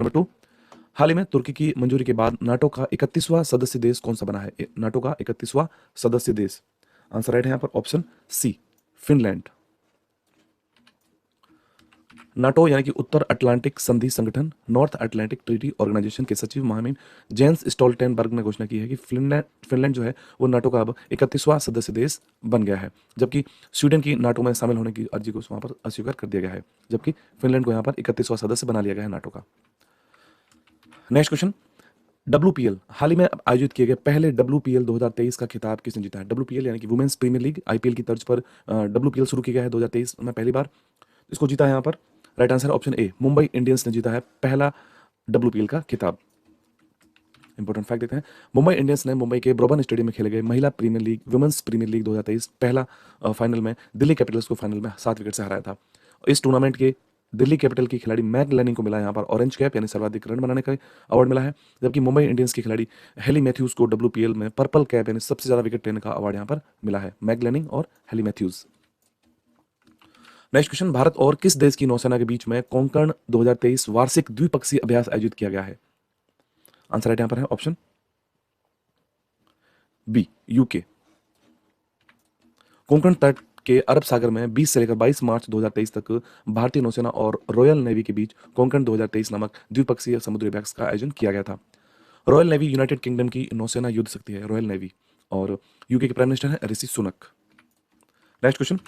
Number 2, हाल ही में तुर्की की मंजूरी के बाद नाटो का 31वां सदस्य देश कौन सा बना है? नाटो का 31वां सदस्य देश। आंसर राइट है यहाँ पर ऑप्शन सी, फिनलैंड। नाटो यानी कि उत्तर अटलांटिक संधि संगठन, नॉर्थ अटलांटिक ट्रीटी ऑर्गेनाइजेशन के सचिव महामहिम जेंस स्टोल्टेनबर्ग ने घोषणा की है कि फिनलैंड जो है वो नाटो का अब 31वां सदस्य देश बन गया है, जबकि स्वीडन की नाटो में शामिल होने की अर्जी को वहां पर अस्वीकार कर दिया गया है, जबकि फिनलैंड को यहाँ पर 31वां सदस्य बना लिया गया है नाटो का। नेक्स्ट क्वेश्चन, डब्ल्यूपीएल हाल ही में आयोजित किए गए पहले डब्ल्यूपीएल 2023 का खिताब किसने जीता है? डब्ल्यूपीएल यानी कि वुमेन्स प्रीमियर लीग, आईपीएल की तर्ज पर डब्ल्यूपीएल शुरू किया गया है 2023 में पहली बार। इसको जीता है यहाँ पर राइट आंसर ऑप्शन ए, मुंबई इंडियंस ने जीता है पहला डब्ल्यूपीएल का खिताब। इंपॉर्टेंट फैक्ट देते हैं, मुंबई इंडियंस ने मुंबई के ब्रोबन स्टेडियम में खेले गए महिला premier league, women's premier league 2023 पहला फाइनल में दिल्ली कैपिटल्स को फाइनल में 7 विकेट से हराया था। इस टूर्नामेंट के दिल्ली कैपिटल की खिलाड़ी मैग लैनिंग को मिला यहाँ पर ऑरेंज कैप यानी सर्वाधिक रन बनाने का अवार्ड मिला है, जबकि मुंबई इंडियंस की खिलाड़ी हेली मैथ्यूज को डब्ल्यूपीएल में पर्पल कैप यानी सबसे ज्यादा विकेट लेने का अवार्ड यहाँ पर मिला है, मैग लैनिंग और Hayley Matthews. Next question, Bharat और किस देश की नौसेना के बीच में कोंकण 2023 वार्षिक द्विपक्षीय अभ्यास आयोजित किया गया है? आंसर राइट यहां पर है ऑप्शन बी, यूके। कोंकण तट के अरब सागर में 20 से लेकर 22 मार्च 2023 तक भारतीय नौसेना और रॉयल नेवी के बीच कोंकण 2023 नामक द्विपक्षीय समुद्री अभ्यास का आयोजन किया गया था। रॉयल नेवी यूनाइटेड किंगडम की नौसेना युद्ध शक्ति है रॉयल नेवी, और यूके के प्राइम मिनिस्टर है ऋषि सुनक। नेक्स्ट क्वेश्चन,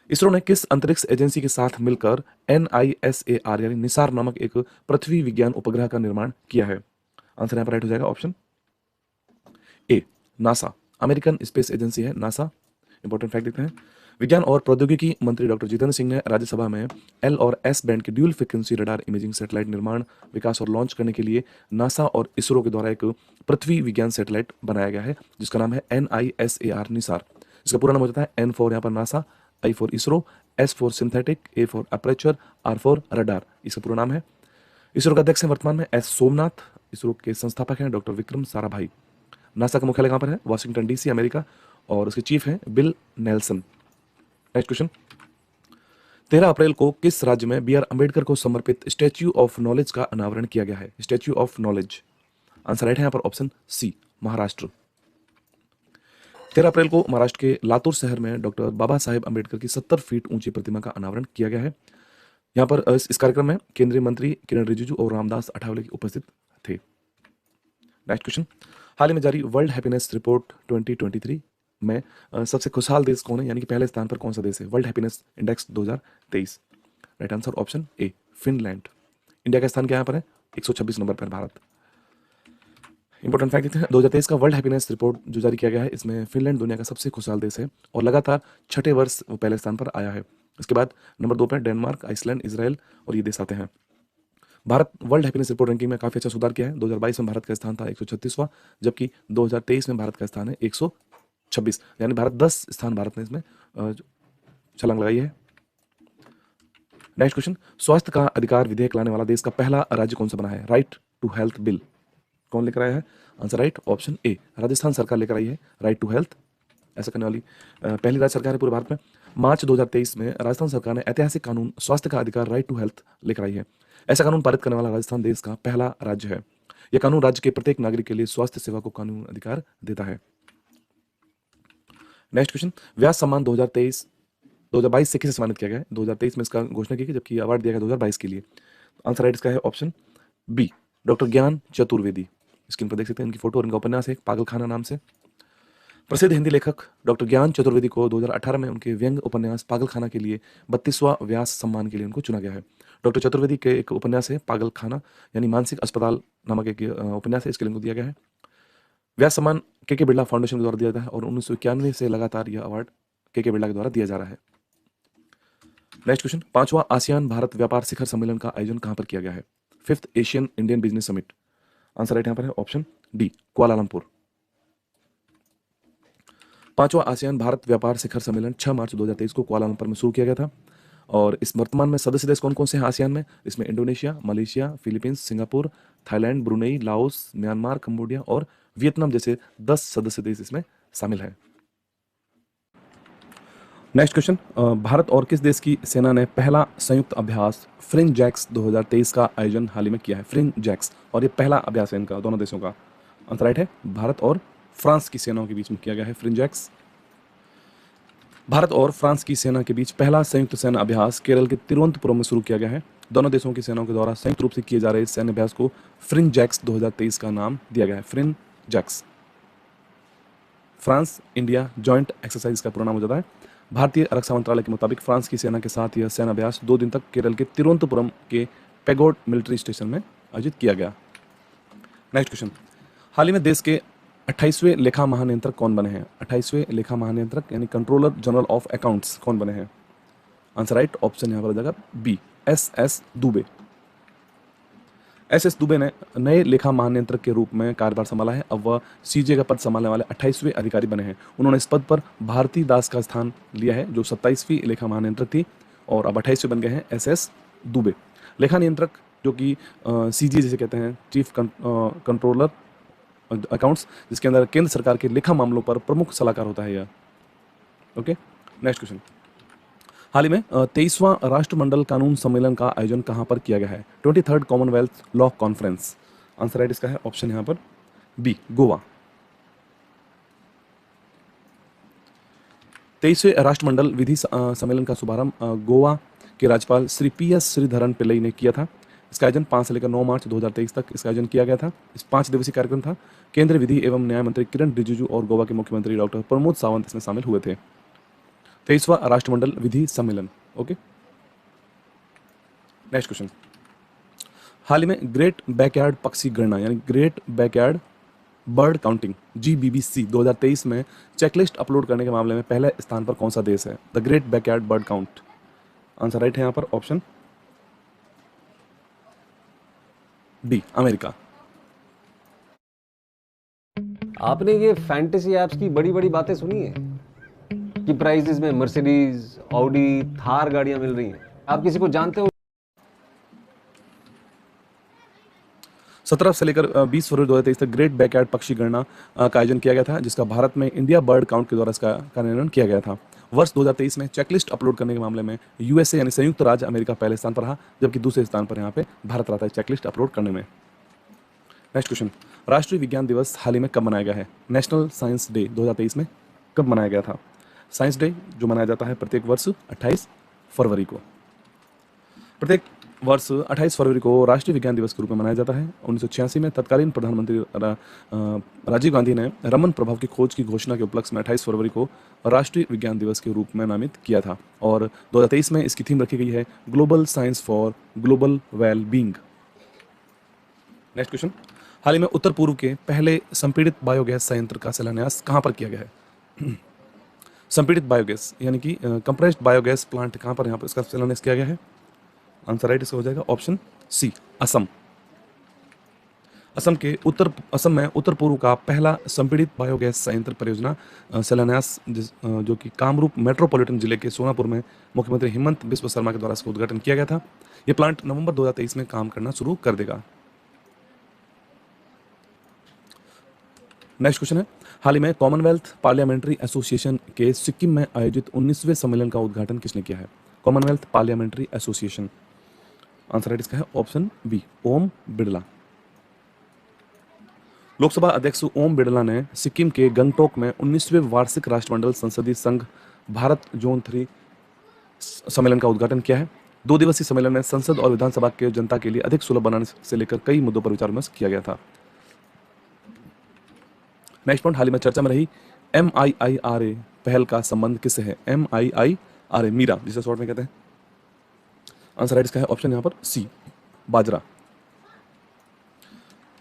इसरो ने किस अंतरिक्ष एजेंसी के साथ मिलकर NISAR यानी निसार नामक एक पृथ्वी विज्ञान उपग्रह का निर्माण किया है? आंसर यहाँ पर राइट हो जाएगा option A, NASA. American space agency है नासा। इंपॉर्टेंट फैक्ट देते हैं, विज्ञान और प्रौद्योगिकी मंत्री डॉक्टर जितेंद्र सिंह ने राज्यसभा में एल और एस बैंड के dual frequency radar imaging satellite निर्माण, विकास और लॉन्च करने के लिए नासा और इसरो के द्वारा एक पृथ्वी विज्ञान सैटेलाइट बनाया गया है जिसका नाम है NISAR निसार। इसका पूरा नाम हो जाता है N फॉर यहाँ पर NASA, I for ISRO, S for synthetic, A for aperture, R for radar, इसका पूरा नाम है। इसरो का अध्यक्ष है वर्तमान में एस सोमनाथ। इसरो के संस्थापक हैं डॉक्टर विक्रम साराभाई। नासा का मुख्यालय कहाँ पर है? वाशिंगटन DC अमेरिका, और उसके चीफ हैं बिल नेल्सन। नेक्स्ट क्वेश्चन, 13 अप्रैल को किस राज्य में BR अम्बेडकर को समर्पित स्टैच्यू ऑफ नॉलेज का अनावरण किया गया है? Statue of knowledge. Answer right है यहाँ पर ऑप्शन सी, महाराष्ट्र। 13 अप्रैल को महाराष्ट्र के लातूर शहर में डॉक्टर बाबा साहेब अम्बेडकर की 70 फीट ऊंची प्रतिमा का अनावरण किया गया है। यहाँ पर इस कार्यक्रम में केंद्रीय मंत्री किरण रिजिजू और रामदास अठावले उपस्थित थे। नेक्स्ट क्वेश्चन, हाल ही में जारी वर्ल्ड हैप्पीनेस रिपोर्ट 2023 में सबसे खुशहाल देश कौन है, यानी कि पहले स्थान पर कौन सा देश है world happiness index 2023? Right answer option ए, फिनलैंड। इंडिया का स्थान क्या यहाँ पर है? 126 नंबर पर भारत। इंपॉर्टेंट फैक्ट देते हैं, 2023 का वर्ल्ड हैप्पीनेस रिपोर्ट जो जारी किया गया है इसमें फिनलैंड दुनिया का सबसे खुशहाल देश है और लगातार छठे वर्ष वो पहले स्थान पर आया है। इसके बाद नंबर 2 पर डेनमार्क, आइसलैंड, इजराइल और ये देश आते हैं। Bharat world happiness report ranking में काफी अच्छा सुधार किया है। 2022 में भारत का स्थान था 136वां, जबकि 2023 में भारत का स्थान है 126, यानी भारत 10 स्थान भारत ने इसमें छलांग लगाई है। नेक्स्ट क्वेश्चन, स्वास्थ्य का अधिकार विधेयक लाने वाला देश का पहला राज्य कौन सा बना है? राइट टू हेल्थ बिल कौन लेकर आया है? आंसर राइट ऑप्शन ए, राजस्थान सरकार लेकर आई है राइट टू हेल्थ। ऐसा करने वाली पहली राज्य सरकार है पूरे भारत में। मार्च 2023 में राजस्थान सरकार ने ऐतिहासिक कानून स्वास्थ्य का अधिकार राइट टू हेल्थ लेकर आई है। ऐसा कानून पारित करने वाला राजस्थान देश का पहला राज्य है। यह कानून राज्य के प्रत्येक नागरिक के लिए स्वास्थ्य सेवा को कानून अधिकार देता है। नेक्स्ट क्वेश्चन, व्यास सम्मान 2022 से किसे सम्मानित किया गया है? 2023 में इसका घोषणा की गई, जबकि अवार्ड दिया गया 2022 के लिए। आंसर राइट इसका है ऑप्शन बी, डॉक्टर ज्ञान चतुर्वेदी। स्क्रीन पर देख सकते हैं इनकी फोटो और इनका उपन्यास है पागलखाना नाम से। प्रसिद्ध हिंदी लेखक डॉक्टर ज्ञान चतुर्वेदी को 2018 में उनके व्यंग्य उपन्यास पागलखाना के लिए 32वां व्यास सम्मान के लिए उनको चुना गया है। डॉक्टर चतुर्वेदी के एक उपन्यास है पागलखाना यानी मानसिक अस्पताल नामक एक उपन्यास है, इसके लिए उनको दिया गया है। व्यास सम्मान के बिरला फाउंडेशन के द्वारा दिया जाता है और 1991 से लगातार यह अवार्ड के बिरला के द्वारा दिया जा रहा है। नेक्स्ट क्वेश्चन, 5वां आसियान भारत व्यापार शिखर सम्मेलन का आयोजन कहां पर किया गया है? 5th Asian Indian business summit. Answer right यहां पर है ऑप्शन डी, कुआलालंपुर। 5वां आसियान भारत व्यापार शिखर सम्मेलन 6 मार्च 2023 को कुआलालंपुर में शुरू किया गया था। और इस वर्तमान में सदस्य देश कौन कौन से हैं आसियान में? इसमें Indonesia, Malaysia, Philippines, Singapore, Thailand, Brunei, Laos, Myanmar, Cambodia और वियतनाम जैसे 10 सदस्य देश इसमें शामिल हैं। नेक्स्ट क्वेश्चन, भारत और किस देश की सेना ने पहला संयुक्त अभ्यास फ्रिंज जैक्स 2023 का आयोजन हाल ही में किया है? फ्रिंज जैक्स, और ये पहला अभ्यास है इनका, दोनों देशों का। आंसर राइट है, भारत और फ्रांस की सेनाओं के बीच में किया गया है फ्रिंज जैक्स। भारत और फ्रांस की सेना के बीच पहला संयुक्त सैन्य अभ्यास केरल के तिरुवनंतपुरम में शुरू किया गया है। दोनों देशों की सेनाओं के द्वारा संयुक्त रूप से किए जा रहे इस सैन्य अभ्यास को फ्रिंज जैक्स 2023 का नाम दिया गया है, Frinjex. France India joint exercise का पूरा नाम हो जाता है। भारतीय रक्षा मंत्रालय के मुताबिक फ्रांस की सेना के साथ यह सैन्य अभ्यास 2 दिन तक केरल के तिरुवनंतपुरम के पेगोड मिलिट्री स्टेशन में आयोजित किया गया। नेक्स्ट क्वेश्चन, हाल ही में देश के 28वें लेखा महानियंत्रक कौन बने हैं? 28वें लेखा महानियंत्रक यानी कंट्रोलर जनरल ऑफ अकाउंट्स कौन बने हैं? आंसर राइट ऑप्शन यहाँ पर हो जाएगा B, S Dubey. S Dubey ने नए लेखा महानियंत्रक के रूप में कार्यभार संभाला है। अब वह सीजे का पद संभालने वाले 28वें अधिकारी बने हैं। उन्होंने इस पद पर भारती दास का स्थान लिया है, जो 27वीं लेखा महानियंत्रक थी, और अब 28वें बन गए हैं एस दुबे। लेखा नियंत्रक जो कि सीजे जिसे कहते हैं, चीफ कंट्रोलर अकाउंट्स, जिसके अंदर केंद्र सरकार के लेखा मामलों पर प्रमुख सलाहकार होता है यह। ओके, नेक्स्ट क्वेश्चन, हाल ही में 23वां राष्ट्रमंडल कानून सम्मेलन का आयोजन कहां पर किया गया है? 23rd Commonwealth law conference. Answer right इसका है ऑप्शन यहां पर बी, गोवा। 23वें राष्ट्रमंडल विधि सम्मेलन का शुभारंभ गोवा के राज्यपाल श्री PS श्रीधरन पिल्लई ने किया था। इसका आयोजन 5 से लेकर 9 मार्च 2023 तक इसका आयोजन किया गया था। इस 5 दिवसीय कार्यक्रम था। केंद्रीय विधि एवं न्याय मंत्री किरण रिजिजू और गोवा के मुख्यमंत्री डॉक्टर प्रमोद सावंत इसमें शामिल हुए थे। 23वां राष्ट्रमंडल विधि सम्मेलन। ओके, नेक्स्ट क्वेश्चन, हाल ही में ग्रेट बैकयार्ड पक्षी गणना यानी great backyard bird counting GBBC 2023 में चेकलिस्ट अपलोड करने के मामले में पहले स्थान पर कौन सा देश है? The great backyard bird count. Answer right है यहां पर ऑप्शन डी, अमेरिका। आपने ये फैंटेसी एप्स की बड़ी बड़ी बातें सुनी है कि प्राइसेस में मर्सिडीज, ऑडी, थार गाड़ियां मिल रही हैं? आप किसी को जानते हो? 17 से लेकर 20 फरवरी 2023 तक ग्रेट बैकयार्ड पक्षी गणना का आयोजन किया गया था, जिसका भारत में इंडिया बर्ड काउंट के द्वारा इसका कार्यान्वयन किया गया था। वर्ष 2023 में चेकलिस्ट अपलोड करने के मामले में USA यानी संयुक्त राज्य अमेरिका पहले स्थान पर रहा, जबकि दूसरे स्थान पर यहाँ पे भारत रहा था चेकलिस्ट अपलोड करने में। नेक्स्ट क्वेश्चन, राष्ट्रीय विज्ञान दिवस हाल ही में कब मनाया गया है? नेशनल साइंस डे 2023 में कब मनाया गया था? साइंस डे जो मनाया जाता है प्रत्येक वर्ष 28 फरवरी को। प्रत्येक वर्ष 28 फरवरी को राष्ट्रीय विज्ञान दिवस के रूप में मनाया जाता है। 1986 में तत्कालीन प्रधानमंत्री राजीव गांधी ने रमन प्रभाव की खोज की घोषणा के उपलक्ष्य में 28 फरवरी को राष्ट्रीय विज्ञान दिवस के रूप में नामित किया था, और 2023 में इसकी थीम रखी गई है global science for global well being. Next question, हाल ही में उत्तर पूर्व के पहले संपीड़ित बायोगैस संयंत्र का शिलान्यास कहाँ पर किया गया है? संपीड़ित बायोगैस यानी कि कंप्रेस्ड बायोगैस प्लांट कहाँ पर यहाँ पर इसका शिलान्यास किया गया है? आंसर राइट इसका हो जाएगा ऑप्शन सी, असम। असम में उत्तर पूर्व का पहला संपीड़ित बायोगैस संयंत्र परियोजना शिलान्यास जो कि कामरूप मेट्रोपॉलिटन जिले के सोनापुर में मुख्यमंत्री हेमंत बिस्व शर्मा के द्वारा इसका उद्घाटन किया गया था। यह प्लांट नवंबर 2023 में काम करना शुरू कर देगा। नेक्स्ट क्वेश्चन है, हाल ही में कॉमनवेल्थ पार्लियामेंट्री एसोसिएशन के सिक्किम में आयोजित 19वें सम्मेलन का उद्घाटन किसने किया है? Commonwealth parliamentary association. Answer right इसका है ऑप्शन बी, ओम बिड़ला। लोकसभा अध्यक्ष ओम बिड़ला ने सिक्किम के गंगटोक में 19वें वार्षिक राष्ट्रमंडल संसदीय संघ भारत जोन 3 सम्मेलन का उद्घाटन किया है। 2 दिवसीय सम्मेलन में संसद और विधानसभा के जनता के लिए अधिक सुलभ बनाने से लेकर कई मुद्दों पर विचार विमर्श किया गया था। नेक्स्ट पॉइंट, हाल ही में चर्चा में रही MIIRA पहल का संबंध किससे है? MIIRA, मीरा जिसे शॉर्ट में कहते हैं। आंसर राइट इसका है ऑप्शन यहाँ पर सी, बाजरा।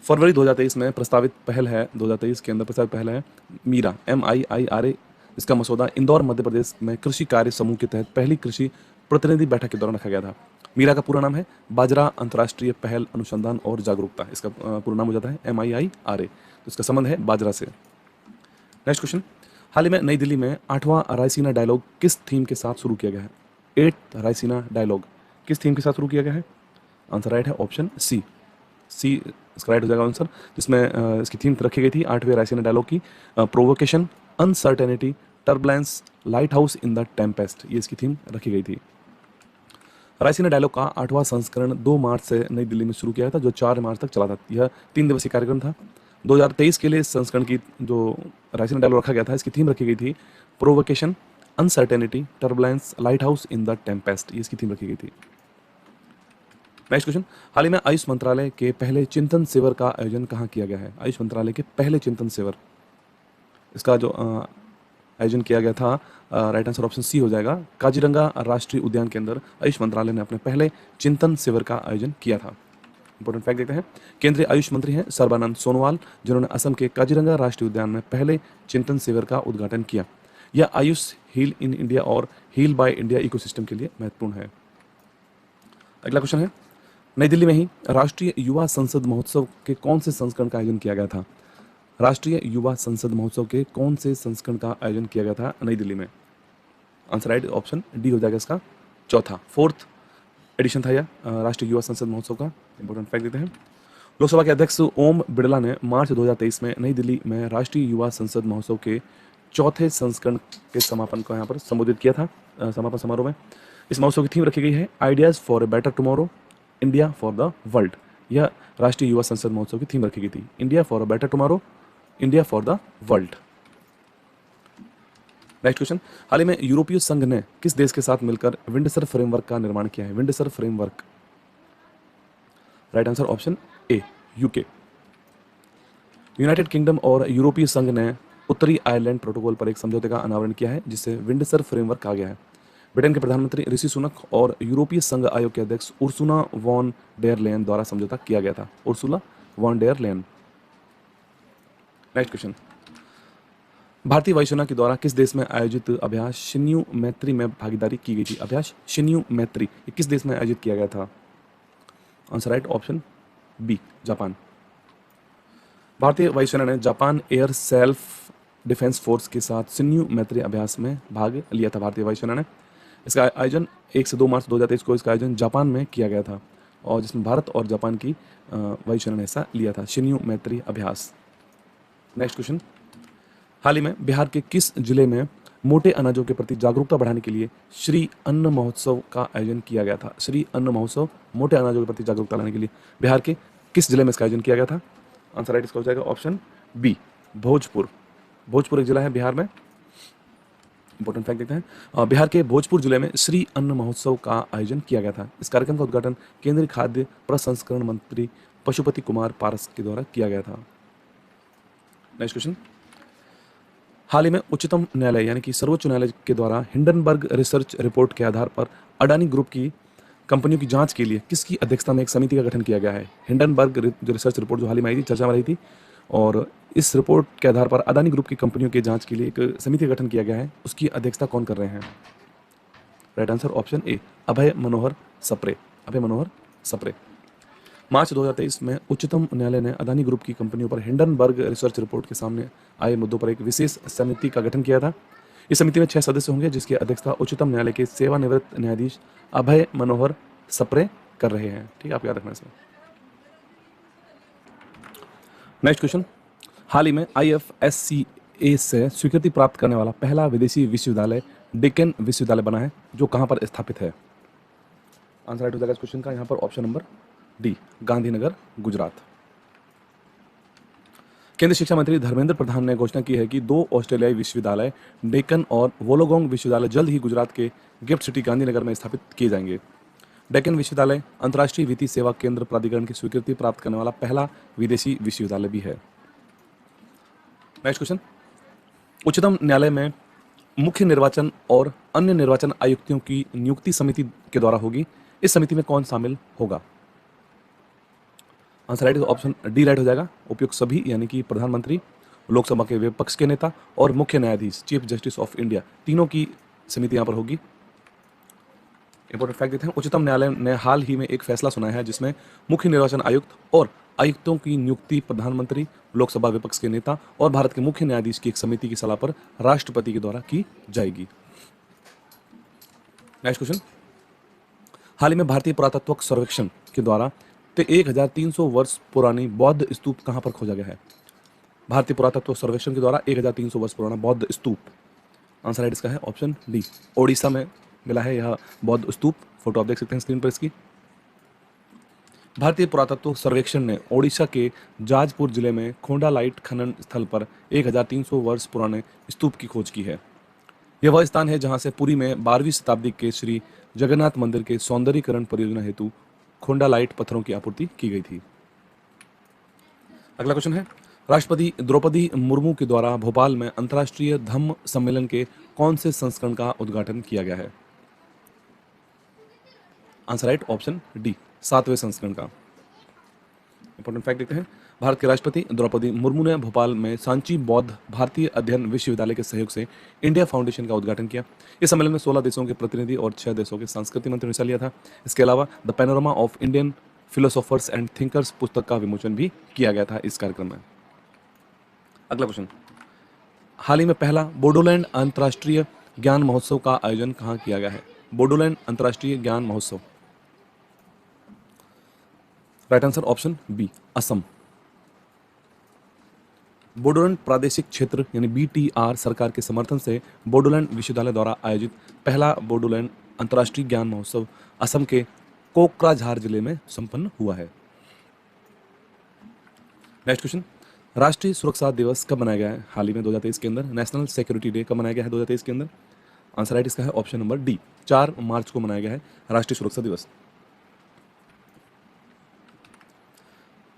फरवरी 2023 में प्रस्तावित पहल है, 2023 के अंदर प्रस्तावित पहल है मीरा, MIIRA। इसका मसौदा इंदौर मध्य प्रदेश में कृषि कार्य समूह के तहत पहली कृषि प्रतिनिधि बैठक के दौरान रखा गया था। मीरा का पूरा नाम है बाजरा अंतर्राष्ट्रीय पहल अनुसंधान और जागरूकता। इसका पूरा नाम हो जाता है MIIRA। तो इसका संबंध है बाजरा से। नेक्स्ट क्वेश्चन, हाल ही में नई दिल्ली में 8वां रायसीना डायलॉग किस थीम के साथ शुरू किया गया है? 8th रायसीना डायलॉग किस थीम के साथ शुरू किया गया है? आंसर राइट है ऑप्शन सी इसका राइट हो जाएगा आंसर, जिसमें इसकी थीम रखी गई थी 8वें रायसीना डायलॉग की, provocation, uncertainty, turbulence, light house in the Tempest, ये इसकी थीम रखी गई थी। रायसीना डायलॉग का 8वां संस्करण 2 मार्च से नई दिल्ली में शुरू किया था, जो 4 मार्च तक चला था। यह 3 दिवसीय कार्यक्रम था। 2023 के लिए इस संस्करण की जो रायसीना डायलॉग रखा गया था, इसकी थीम रखी गई थी provocation, uncertainty, turbulence, light house in the Tempest, ये इसकी थीम रखी गई थी। नेक्स्ट क्वेश्चन, हाल ही में आयुष मंत्रालय के पहले चिंतन शिविर का आयोजन कहाँ किया गया है? आयुष मंत्रालय के पहले चिंतन शिविर, इसका जो आयोजन किया गया था, राइट आंसर ऑप्शन सी हो जाएगा। काजीरंगा राष्ट्रीय उद्यान के अंदर आयुष मंत्रालय ने अपने पहले चिंतन शिविर का आयोजन किया था। इंपॉर्टेंट फैक्ट देखते हैं, केंद्रीय आयुष मंत्री हैं सर्बानंद सोनोवाल, जिन्होंने असम के काजीरंगा राष्ट्रीय उद्यान में पहले चिंतन शिविर का उद्घाटन किया। यह आयुष हील इन इंडिया और हील बाय इंडिया इकोसिस्टम के लिए महत्वपूर्ण है। अगला क्वेश्चन है, नई दिल्ली में ही राष्ट्रीय युवा संसद महोत्सव के कौन से संस्करण का आयोजन किया गया था? राष्ट्रीय युवा संसद महोत्सव के कौन से संस्करण का आयोजन किया गया था नई दिल्ली में? आंसर राइट ऑप्शन डी हो जाएगा इसका, चौथा, 4th एडिशन था यह राष्ट्रीय युवा संसद महोत्सव का। इंपॉर्टेंट फैक्ट देते हैं, लोकसभा के अध्यक्ष ओम बिरला ने मार्च 2023 में नई दिल्ली में राष्ट्रीय युवा संसद महोत्सव के चौथे संस्करण के समापन को यहाँ पर संबोधित किया था समापन समारोह में। इस महोत्सव की थीम रखी गई है ideas for a better tomorrow, India for the world. यह राष्ट्रीय युवा संसद महोत्सव की थीम रखी गई थी, India for a better tomorrow, India for the world. Next question, हाल ही में यूरोपीय संघ ने किस देश के साथ मिलकर विंडसर फ्रेमवर्क का निर्माण किया है? Windsor framework, right answer option ए, यूके। यूनाइटेड किंगडम और यूरोपीय संघ ने उत्तरी आयरलैंड प्रोटोकॉल पर एक समझौते का अनावरण किया है, जिसे विंडसर फ्रेमवर्क कहा गया है। ब्रिटेन के प्रधानमंत्री ऋषि सुनक और यूरोपीय संघ आयोग के अध्यक्ष उर्सुला वॉन डेर लेयन द्वारा समझौता किया गया था। Ursula von der Leyen. Next question, भारतीय वायुसेना के द्वारा किस देश में आयोजित अभ्यास शिन्यू मैत्री में भागीदारी की गई थी? अभ्यास शिन्यू मैत्री ये किस देश में आयोजित किया गया था? Answer right option B, Japan. भारतीय वायुसेना ने Japan air self defence force के साथ शिन्यू मैत्री अभ्यास में भाग लिया था। भारतीय वायुसेना ने इसका आयोजन 1 से 2 मार्च 2023 को इसका आयोजन जापान में किया गया था, और जिसमें भारत और जापान की वायुसेना ने हिस्सा लिया था, शिन्यू मैत्री अभ्यास। नेक्स्ट क्वेश्चन, हाल ही में बिहार के किस जिले में मोटे अनाजों के प्रति जागरूकता बढ़ाने के लिए श्री अन्न महोत्सव का आयोजन किया गया था? श्री अन्न महोत्सव मोटे अनाजों के प्रति जागरूकता लाने के लिए बिहार के किस जिले में इसका आयोजन किया गया था? आंसर राइट इसका हो जाएगा ऑप्शन बी, भोजपुर। भोजपुर एक जिला है बिहार में। इंपॉर्टेंट फैक्ट देखते हैं, बिहार के भोजपुर जिले में श्री अन्न महोत्सव का आयोजन किया गया था। इस कार्यक्रम का उद्घाटन केंद्रीय खाद्य प्रसंस्करण मंत्री पशुपति कुमार पारस के द्वारा किया गया था। नेक्स्ट क्वेश्चन, हाल ही में उच्चतम न्यायालय यानी कि सर्वोच्च न्यायालय के द्वारा हिंडनबर्ग रिसर्च रिपोर्ट के आधार पर अडानी ग्रुप की कंपनियों की जांच के लिए किसकी अध्यक्षता में एक समिति का गठन किया गया है? हिंडनबर्ग जो रिसर्च रिपोर्ट जो हाल ही में आई थी, चर्चा में रही थी, और इस रिपोर्ट के आधार पर अडानी ग्रुप की कंपनियों की जांच के लिए एक समिति का गठन किया गया है। उसकी अध्यक्षता कौन कर रहे हैं? राइट आंसर ऑप्शन ए, अभय मनोहर सप्रे। अभय मनोहर सप्रे। मार्च 2023 में उच्चतम न्यायालय ने अदानी ग्रुप की कंपनियों पर हिंडनबर्ग रिसर्च रिपोर्ट के सामने आए मुद्दों पर एक विशेष समिति का गठन किया था। इस समिति में 6 सदस्य होंगे, जिसकी अध्यक्षता उच्चतम न्यायालय के सेवानिवृत्त न्यायाधीश अभय मनोहर सप्रे कर रहे हैं। ठीक है, आप याद रखना इसमें। नेक्स्ट क्वेश्चन, हाल ही में IFSCA से स्वीकृति प्राप्त करने वाला पहला विदेशी विश्वविद्यालय डेक्कन विश्वविद्यालय बना है, जो कहां पर स्थापित है? आंसर राइट हो जाएगा इस क्वेश्चन का यहाँ पर option number D, Gandhinagar, Gujarat. केंद्रीय शिक्षा मंत्री धर्मेंद्र प्रधान ने घोषणा की है कि 2 ऑस्ट्रेलियाई विश्वविद्यालय डेक्कन और वोलोगोंग विश्वविद्यालय जल्द ही गुजरात के गिफ्ट सिटी गांधीनगर में स्थापित किए जाएंगे। डेक्कन विश्वविद्यालय अंतर्राष्ट्रीय वित्तीय सेवा केंद्र प्राधिकरण की स्वीकृति प्राप्त करने वाला पहला विदेशी विश्वविद्यालय भी है। नेक्स्ट क्वेश्चन, उच्चतम न्यायालय में मुख्य निर्वाचन और अन्य निर्वाचन आयुक्तों की नियुक्ति समिति के द्वारा होगी। इस समिति में कौन शामिल होगा? Answer right option D right हो जाएगा, उपयुक्त सभी यानी कि प्रधानमंत्री, लोकसभा के विपक्ष के नेता और मुख्य न्यायाधीश चीफ जस्टिस ऑफ इंडिया, तीनों की समिति यहाँ पर होगी। इंपॉर्टेंट फैक्ट देते हैं, उच्चतम न्यायालय ने हाल ही में एक फैसला सुनाया है जिसमें मुख्य निर्वाचन आयुक्त और आयुक्तों की नियुक्ति प्रधानमंत्री, लोकसभा विपक्ष के नेता और भारत के मुख्य न्यायाधीश की एक समिति की सलाह पर राष्ट्रपति के द्वारा की जाएगी। नेक्स्ट क्वेश्चन, हाल ही में भारतीय पुरातत्व सर्वेक्षण के द्वारा 1300 वर्ष पुरानी बौद्ध स्तूप कहां पर खोजा गया है? भारतीय पुरातत्व सर्वेक्षण के द्वारा 1300 वर्ष पुराना बौद्ध स्तूप। आंसर राइट इसका है ऑप्शन डी, ओडिशा में मिला है यह बौद्ध स्तूप। फोटो आप देख सकते हैं स्क्रीन पर इसकी। भारतीय पुरातत्व सर्वेक्षण ने ओडिशा के जाजपुर जिले में खोंडालाइट खनन स्थल पर 1300 वर्ष पुराने स्तूप की खोज की है। यह वह स्थान है जहां से पुरी में 12वीं शताब्दी के श्री जगन्नाथ मंदिर के सौंदर्यीकरण परियोजना हेतु खोंडालाइट पत्थरों की आपूर्ति की गई थी। अगला क्वेश्चन है, राष्ट्रपति द्रौपदी मुर्मू के द्वारा भोपाल में अंतर्राष्ट्रीय धम्म सम्मेलन के कौन से संस्करण का उद्घाटन किया गया है? आंसर राइट ऑप्शन डी, 7वें संस्करण का। इंपॉर्टेंट फैक्ट देखते हैं, भारत के राष्ट्रपति द्रौपदी मुर्मू ने भोपाल में सांची बौद्ध भारतीय अध्ययन विश्वविद्यालय के सहयोग से इंडिया फाउंडेशन का उद्घाटन किया। इस सम्मेलन में 16 देशों के प्रतिनिधि और 6 देशों के सांस्कृतिक मंत्रियों ने हिस्सा लिया था। इसके अलावा the panorama of Indian philosophers and thinkers पुस्तक का विमोचन भी किया गया था इस कार्यक्रम में। अगला क्वेश्चन, हाल ही में पहला बोडोलैंड अंतर्राष्ट्रीय ज्ञान महोत्सव का आयोजन कहाँ किया गया है? बोडोलैंड अंतर्राष्ट्रीय ज्ञान महोत्सव। Right answer option B, Assam. Bodoland प्रादेशिक क्षेत्र यानी BTR सरकार के समर्थन से बोडोलैंड विश्वविद्यालय द्वारा आयोजित पहला बोडोलैंड अंतर्राष्ट्रीय ज्ञान महोत्सव असम के कोकराझार जिले में संपन्न हुआ है। नेक्स्ट क्वेश्चन, राष्ट्रीय सुरक्षा दिवस कब मनाया गया है हाल ही में 2023 के अंदर? नेशनल सिक्योरिटी डे कब मनाया गया है 2023 के अंदर? आंसर राइट इसका है ऑप्शन नंबर डी, 4 मार्च को मनाया गया है राष्ट्रीय सुरक्षा दिवस।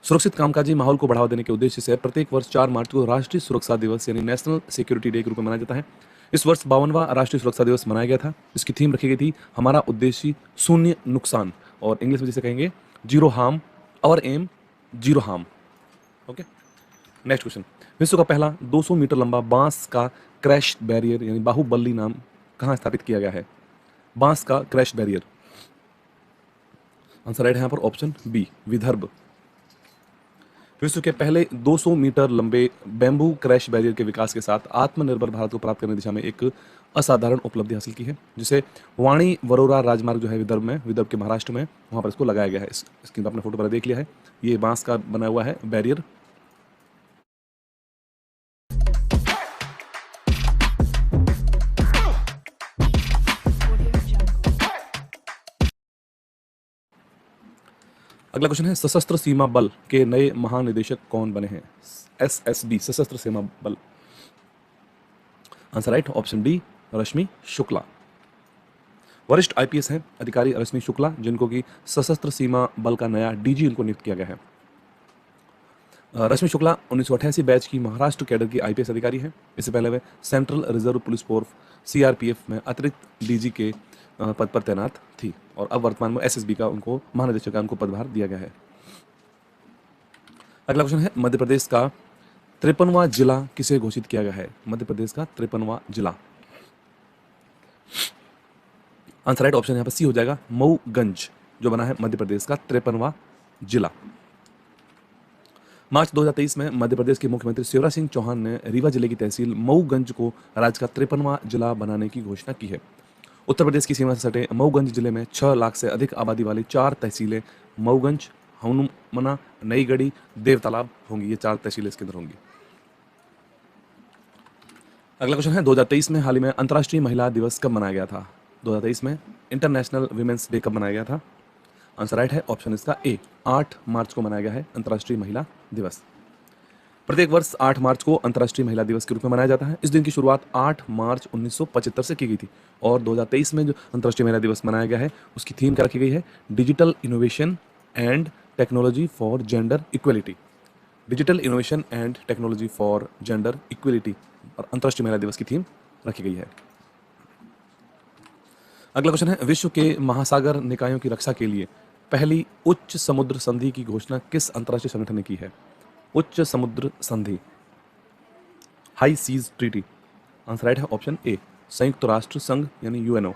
सुरक्षित कामकाजी माहौल को बढ़ावा देने के उद्देश्य से प्रत्येक वर्ष 4 मार्च को राष्ट्रीय सुरक्षा दिवस यानी नेशनल सिक्योरिटी डे के रूप में मनाया जाता है। इस वर्ष 52वां राष्ट्रीय सुरक्षा दिवस मनाया गया था। इसकी थीम रखी गई थी हमारा उद्देश्य शून्य नुकसान, और इंग्लिश में जिसे कहेंगे zero harm, our M zero harm. Okay, next question, विश्व का पहला 200 मीटर लंबा बांस का क्रैश बैरियर यानी बाहुबली नाम कहाँ स्थापित किया गया है? बांस का क्रैश बैरियर। आंसर राइट है यहाँ पर ऑप्शन बी, विदर्भ। विश्व के पहले 200 मीटर लंबे बैम्बू क्रैश बैरियर के विकास के साथ आत्मनिर्भर भारत को प्राप्त करने की दिशा में एक असाधारण उपलब्धि हासिल की है, जिसे वाणी वरोरा राजमार्ग जो है विदर्भ में, विदर्भ के महाराष्ट्र में, वहाँ पर इसको लगाया गया है। स्क्रीन पर आपने फोटो पर देख लिया है, ये बांस का बना हुआ है बैरियर। अगला क्वेश्चन है, सशस्त्र सीमा बल के नए महानिदेशक कौन बने हैं? SSB, सशस्त्र सीमा बल। आंसर राइट ऑप्शन डी, रश्मि शुक्ला। वरिष्ठ IPS हैं अधिकारी रश्मि शुक्ला, जिनको की सशस्त्र सीमा बल का नया DG उनको नियुक्त किया गया है। रश्मि शुक्ला 1988 बैच की महाराष्ट्र कैडर की IPS अधिकारी हैं। इससे पहले वे Central Reserve Police Force CRPF में अतिरिक्त DG के पद पर तैनात थी, और अब वर्तमान में SSB का उनको महानिदेशक का उनको पदभार दिया गया है। अगला क्वेश्चन है, मध्य प्रदेश का 53वां जिला किसे घोषित किया गया है? मध्य प्रदेश का 53वां जिला। आंसर राइट ऑप्शन यहाँ पर सी हो जाएगा, मऊगंज, जो बना है मध्य प्रदेश का 53वां जिला। मार्च 2023 में मध्य प्रदेश के मुख्यमंत्री शिवराज सिंह चौहान ने रीवा जिले की तहसील मऊगंज को राज्य का 53वां जिला बनाने की घोषणा की है। उत्तर प्रदेश की सीमा से सटे मऊगंज जिले में 6 लाख से अधिक आबादी वाली 4 तहसीलें मऊगंज, हनुमना, नईगढ़ी, देवतालाब होंगी। ये 4 तहसीलें इसके अंदर होंगी। अगला क्वेश्चन है, 2023 में हाल ही में अंतर्राष्ट्रीय महिला दिवस कब मनाया गया था? 2023 में इंटरनेशनल वीमेंस डे कब मनाया गया था? आंसर राइट है ऑप्शन इसका ए, 8 मार्च को मनाया गया है अंतर्राष्ट्रीय महिला दिवस। प्रत्येक वर्ष 8 मार्च को अंतर्राष्ट्रीय महिला दिवस के रूप में मनाया जाता है। इस दिन की शुरुआत 8 मार्च 1975 से की गई थी, और 2023 में जो अंतर्राष्ट्रीय महिला दिवस मनाया गया है उसकी थीम क्या रखी गई है? Digital innovation and technology for gender equality. Digital innovation and technology for gender equality और अंतर्राष्ट्रीय महिला दिवस की थीम रखी गई है। अगला क्वेश्चन है, विश्व के महासागर निकायों की रक्षा के लिए पहली उच्च समुद्र संधि की घोषणा किस अंतर्राष्ट्रीय संगठन ने की है? उच्च समुद्र संधि, high seas treaty. Answer right है ऑप्शन ए, संयुक्त राष्ट्र संघ यानी UNO।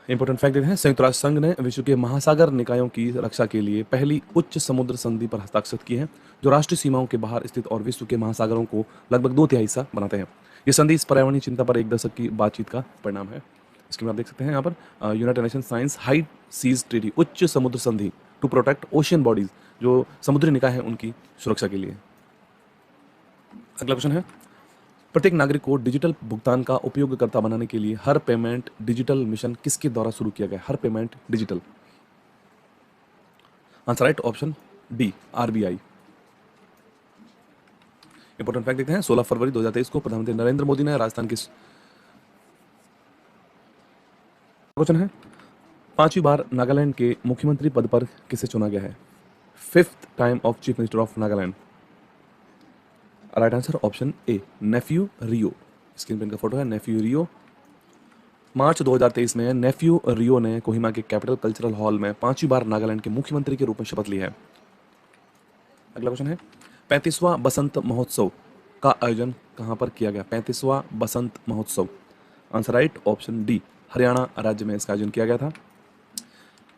इंपोर्टेंट फैक्ट देते हैं, संयुक्त राष्ट्र संघ ने विश्व के महासागर निकायों की रक्षा के लिए पहली उच्च समुद्र संधि पर हस्ताक्षर किए हैं, जो राष्ट्रीय सीमाओं के बाहर स्थित और विश्व के महासागरों को लगभग 2/3 हिस्सा बनाते हैं। ये संधि इस पर्यावरणीय चिंता पर 1 दशक की बातचीत का परिणाम है। इसके में आप देख सकते हैं यहाँ पर United Nation science high seas treaty, उच्च समुद्र संधि टू प्रोटेक्ट ओशियन बॉडीज, जो समुद्री निकाय हैं उनकी सुरक्षा के लिए। अगला क्वेश्चन है, प्रत्येक नागरिक को डिजिटल भुगतान का उपयोगकर्ता बनाने के लिए हर पेमेंट डिजिटल मिशन किसके द्वारा शुरू किया गया? हर payment digital. Answer right option D, RBI. Important fact देखते हैं, 16 फरवरी 2023 को प्रधानमंत्री नरेंद्र मोदी ने राजस्थान के क्वेश्चन है, 5वीं बार नागालैंड के मुख्यमंत्री पद पर किसे चुना गया है? 5th time of chief minister of Nagaland. Right answer option A, Neiphiu Rio. Screen पर इनका फोटो है, नेफ्यू रियो। मार्च 2023 में नेफ्यू रियो ने कोहिमा के कैपिटल कल्चरल हॉल में 5वीं बार नागालैंड के मुख्यमंत्री के रूप में शपथ ली है। अगला क्वेश्चन है, 35वां बसंत महोत्सव का आयोजन कहां पर किया गया? 35वां बसंत महोत्सव। Answer right option D, Haryana राज्य में इसका आयोजन किया गया था।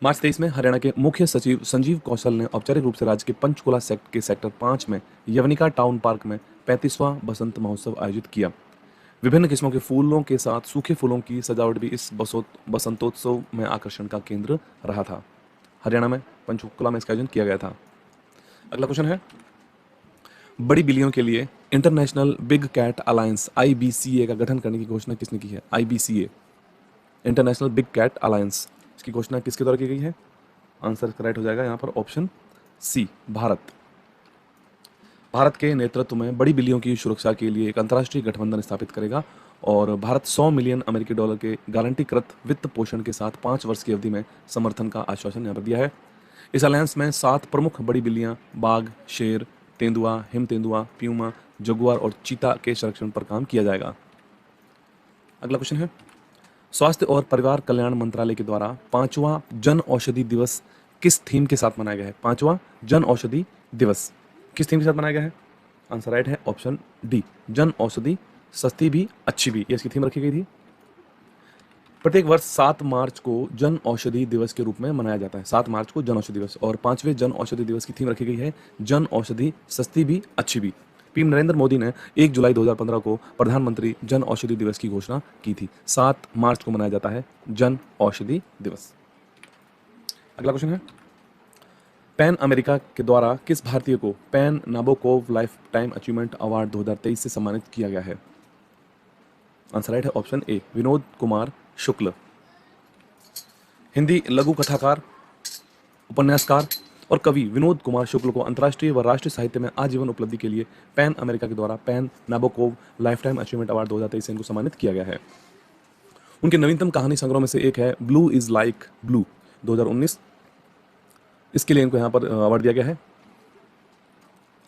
मार्च 23 में हरियाणा के मुख्य सचिव संजीव कौशल ने औपचारिक रूप से राज्य के पंचकुला के सेक्टर 5 में यवनिका टाउन पार्क में 35वां बसंत महोत्सव आयोजित किया। विभिन्न किस्मों के फूलों के साथ सूखे फूलों की सजावट भी इस बसंतोत्सव में आकर्षण का केंद्र रहा था। हरियाणा में पंचकुला में इसका आयोजन किया गया था। अगला क्वेश्चन है, बड़ी बिल्लियों के लिए international big cat alliance IBCA का गठन करने की घोषणा किसने की है? IBCA, international big cat alliance, इसकी घोषणा किसके द्वारा की गई है? आंसर करेक्ट हो जाएगा यहाँ पर ऑप्शन सी, भारत। भारत के नेतृत्व में बड़ी बिल्लियों की सुरक्षा के लिए एक अंतर्राष्ट्रीय गठबंधन स्थापित करेगा और भारत 100 मिलियन अमेरिकी डॉलर के गारंटीकृत वित्त पोषण के साथ 5 वर्ष की अवधि में समर्थन का आश्वासन यहाँ पर दिया है। इस अलायंस में 7 प्रमुख बड़ी बिल्लियां बाघ, शेर, तेंदुआ, हिम तेंदुआ, प्यूमा, जगुआर और चीता के संरक्षण पर काम किया जाएगा। अगला क्वेश्चन है, स्वास्थ्य और परिवार कल्याण मंत्रालय के द्वारा 5वां जन औषधि दिवस किस थीम के साथ मनाया गया है? 5वां जन औषधि दिवस किस थीम के साथ मनाया गया है? आंसर राइट है ऑप्शन डी, जन औषधि सस्ती भी अच्छी भी, ये इसकी थीम रखी गई थी। प्रत्येक वर्ष 7 मार्च को जन औषधि दिवस के रूप में मनाया जाता है। 7 मार्च को जन औषधि दिवस, और 5वें जन औषधि दिवस की थीम रखी गई है जन औषधि सस्ती भी अच्छी भी। पीएम नरेंद्र मोदी ने 1 जुलाई 2015 को प्रधानमंत्री जन औषधि दिवस की घोषणा की थी। 7 मार्च को मनाया जाता है जन औषधि दिवस। अगला क्वेश्चन है, पैन अमेरिका के द्वारा किस भारतीय को PEN Nabokov lifetime achievement award 2023 से सम्मानित किया गया है? आंसर राइट है ऑप्शन ए, विनोद कुमार शुक्ल। हिंदी लघु कथाकार, उपन्यासकार और कवि विनोद कुमार शुक्ल को अंतर्राष्ट्रीय व राष्ट्रीय साहित्य में आजीवन उपलब्धि के लिए पैन अमेरिका के द्वारा PEN Nabokov lifetime achievement award 2023 से इनको सम्मानित किया गया है। उनके नवीनतम कहानी संग्रह में से एक है ब्लू इज लाइक ब्लू 2019, इसके लिए इनको यहाँ पर अवार्ड दिया गया है।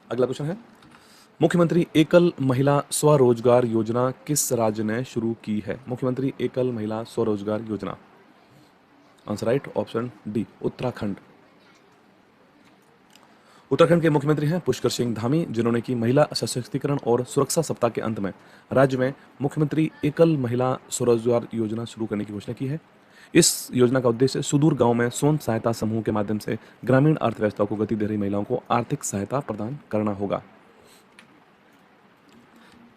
अगला क्वेश्चन है, मुख्यमंत्री एकल महिला स्वरोजगार योजना किस राज्य ने शुरू की है? मुख्यमंत्री एकल महिला स्वरोजगार योजना। Answer right option D, Uttarakhand. Uttarakhand के मुख्यमंत्री हैं पुष्कर सिंह धामी, जिन्होंने की महिला सशक्तिकरण और सुरक्षा सप्ताह के अंत में राज्य में मुख्यमंत्री एकल महिला स्वरोजगार योजना शुरू करने की घोषणा की है। इस योजना का उद्देश्य सुदूर गांव में स्वयं सहायता समूह के माध्यम से ग्रामीण अर्थव्यवस्था को गति दे रही महिलाओं को आर्थिक सहायता प्रदान करना होगा।